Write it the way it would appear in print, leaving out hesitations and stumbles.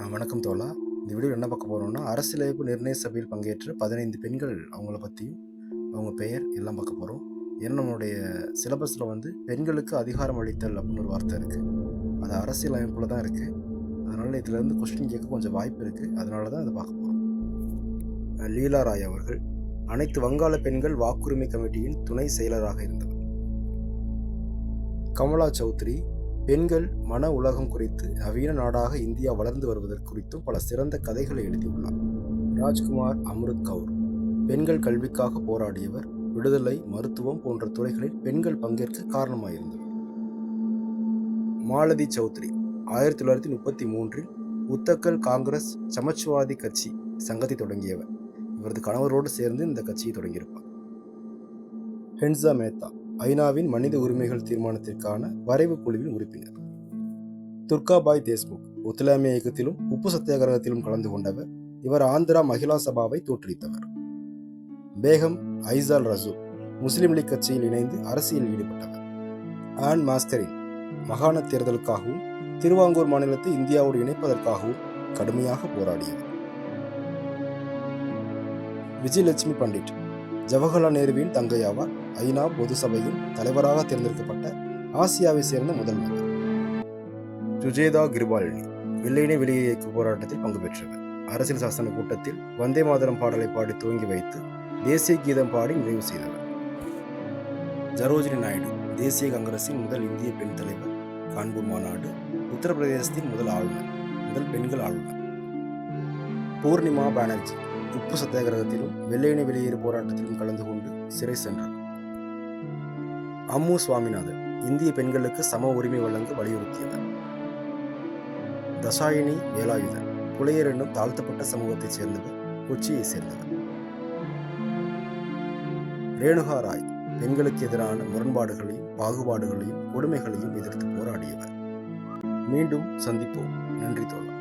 வணக்கம் தோழா. இந்த வீடியோவில் என்ன பார்க்க போகிறோம்னா, அரசியலமைப்பு நிர்ணய சபையில் பங்கேற்ற 15 பெண்கள் அவங்கள பற்றியும் அவங்க பெயர் எல்லாம் பார்க்க போகிறோம். ஏன்னா நம்மளுடைய சிலபஸில் பெண்களுக்கு அதிகாரம் அளித்தல் அப்படின்னு ஒரு வார்த்தை இருக்குது. அது அரசியலமைப்பில் தான் இருக்குது. அதனால் இதிலேருந்து கொஸ்டின் கேட்க கொஞ்சம் வாய்ப்பு இருக்குது. அதனால தான் அதை பார்க்க போகிறோம். லீலா ராய் அவர்கள் அனைத்து வங்காள பெண்கள் வாக்குரிமை கமிட்டியின் துணை செயலராக இருந்தவர். கமலா சௌத்ரி பெண்கள் மன உலகம் குறித்து நவீன நாடாக இந்தியா வளர்ந்து வருவதற்கு குறித்தும் பல சிறந்த கதைகளை எழுதியுள்ளார். ராஜ்குமார் அம்ருத் கவுர் பெண்கள் கல்விக்காக போராடியவர், விடுதலை, மருத்துவம் போன்ற துறைகளில் பெண்கள் பங்கேற்க காரணமாயிருந்தவர். மாலதி சௌத்ரி 1933 உத்தக்கல் காங்கிரஸ் சமச்சுவாதி கட்சி சங்கத்தை தொடங்கியவர். இவரது கணவரோடு சேர்ந்து இந்த கட்சியை தொடங்கியிருப்பார். ஹென்சா மேத்தா ஐநாவின் மனித உரிமைகள் தீர்மானத்திற்கான வரைவு குழுவின் உறுப்பினர். துர்காபாய் தேஷ்முக் ஒத்துழையாமை இயக்கத்திலும் உப்பு சத்தியாகிரகத்திலும் கலந்து கொண்டவர். இவர் ஆந்திரா மகிழா சபாவை தோற்றுவித்தவர். பேகம் ஐசால் ரசூ முஸ்லிம் லீக் கட்சியில் இணைந்து அரசியல் ஈடுபட்டவர். ஆன் மாஸ்கரின் மாகாண தேர்தலுக்காகவும் திருவாங்கூர் மாநிலத்தை இந்தியாவோடு இணைப்பதற்காகவும் கடுமையாக போராடியவர். விஜயலட்சுமி பண்டிட் ஜவஹர்லால் நேருவின் தங்கையாவார். ஐநா பொது சபையின் தலைவராக தேர்ந்தெடுக்கப்பட்ட ஆசியாவை சேர்ந்த முதல் மகள். சுஜேதா கிருபாலினி வெள்ளையினை வெளியேற்ற போராட்டத்தில் பங்கு பெற்றவர். அரசியல் சாசன கூட்டத்தில் வந்தே மாதரம் பாடலை பாடி துவங்கி வைத்து தேசிய கீதம் பாடி நிறைவு செய்தவர். சரோஜினி நாயுடு தேசிய காங்கிரசின் முதல் இந்திய பெண் தலைவர். கான்பூர் மாநாடு உத்தரப்பிரதேசத்தின் முதல் பெண்கள் ஆளுநர். பூர்ணிமா பானர்ஜி உப்பு சத்தியாகிரகத்திலும் வெள்ளையினை வெளியேறு போராட்டத்திலும் கலந்து கொண்டு சிறை சென்றார். அம்மு சுவாமிநாதன் இந்திய பெண்களுக்கு சம உரிமை வழங்க வலியுறுத்தியவர். தசாயினி வேலாயுதன் புலையர் என்னும் தாழ்த்தப்பட்ட சமூகத்தைச் சேர்ந்தவர், கொச்சியை சேர்ந்தவர். ரேணுகா ராய் பெண்களுக்கு எதிரான முரண்பாடுகளையும் பாகுபாடுகளையும் கொடுமைகளையும் எதிர்த்து போராடியவர். மீண்டும் சந்திப்போம். நன்றி தோழர்.